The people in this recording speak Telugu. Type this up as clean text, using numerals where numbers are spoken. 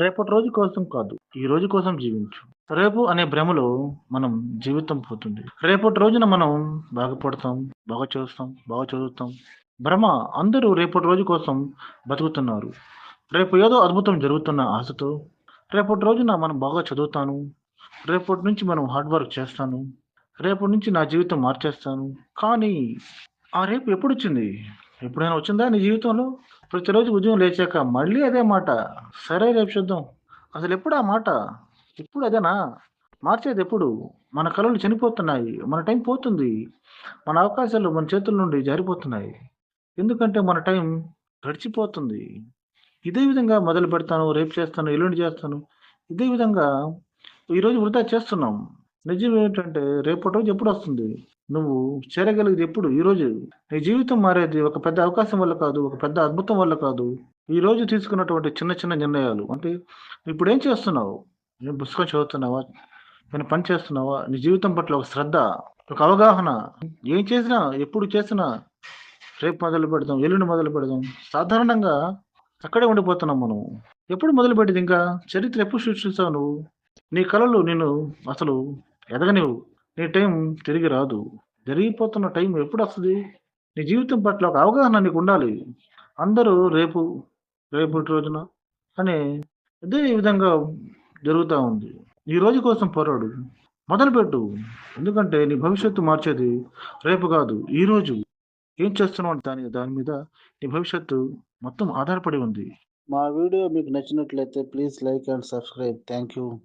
రేపటి రోజు కోసం కాదు. ఈ రోజు కోసం జీవించు. రేపు అనే భ్రమలో మనం జీవితం పోతుంది. రేపటి రోజున మనం బాగుపడతాం, బాగా చేస్తాం, బాగా చదువుతాం. భ్రమ అందరూ రేపటి రోజు కోసం బతుకుతున్నారు. రేపు ఏదో అద్భుతం జరుగుతున్న ఆశతో, రేపటి రోజున మనం బాగా చదువుతాను, రేపటి నుంచి మనం హార్డ్ వర్క్ చేస్తాను, రేపటి నుంచి నా జీవితం మార్చేస్తాను. కానీ ఆ రేపు ఎప్పుడొచ్చింది? ఎప్పుడైనా వచ్చిందా నీ జీవితంలో? ప్రతిరోజు ఉదయం లేచాక మళ్ళీ అదే మాట. సరే రేపు చూద్దాం. అసలెప్పుడు ఆ మాట? ఇప్పుడు అదేనా? మార్చేదెప్పుడు? మన కలలు చనిపోతున్నాయి. మన టైం పోతుంది. మన అవకాశాలు మన చేతుల నుండి జారిపోతున్నాయి. ఎందుకంటే మన టైం గడిచిపోతుంది. ఇదే విధంగా మొదలుపెడతాను, రేపు చేస్తాను, ఎల్లుండి చేస్తాను. ఇదే విధంగా ఈరోజు వృధా చేస్తున్నాం. నిజం ఏమిటంటే రేపటి రోజు ఎప్పుడొస్తుంది? నువ్వు చేరగలిగేది ఎప్పుడు? ఈరోజు. నీ జీవితం మారేది ఒక పెద్ద అవకాశం వల్ల కాదు, ఒక పెద్ద అద్భుతం వల్ల కాదు. ఈరోజు తీసుకున్నటువంటి చిన్న చిన్న నిర్ణయాలు. అంటే ఇప్పుడేం చేస్తున్నావు? నువ్వు పుస్తకం చదువుతున్నావా? ఏమైనా పని చేస్తున్నావా? నీ జీవితం పట్ల ఒక శ్రద్ధ, ఒక అవగాహన. ఏం చేసినా, ఎప్పుడు చేసినా రేపు మొదలు పెడదాం, ఎల్లుండి మొదలు పెడదాం. సాధారణంగా అక్కడే ఉండిపోతున్నాం మనం. ఎప్పుడు మొదలుపెట్టేది ఇంకా? చరిత్ర ఎప్పుడు సృష్టిస్తావు నువ్వు? నీ కలలు నిన్ను అసలు ఎదగనివ్వు. నీ టైం తిరిగి రాదు. జరిగిపోతున్న టైం ఎప్పుడొస్తది? నీ జీవితం పట్ల ఒక అవగాహన నీకుండాలి. అందరూ రేపు, రేపటి రోజున అనే ఇదే విధంగా జరుగుతా ఉంది. ఈ రోజు కోసం పోరాడు. మొదలుపెట్టు. ఎందుకంటే నీ భవిష్యత్తు మార్చేది రేపు కాదు, ఈరోజు. ఏం చేస్తున్నావు అంటే దాని దాని మీద నీ భవిష్యత్తు మొత్తం ఆధారపడి ఉంది. మా వీడియో మీకు నచ్చినట్లయితే please like and subscribe. Thank you.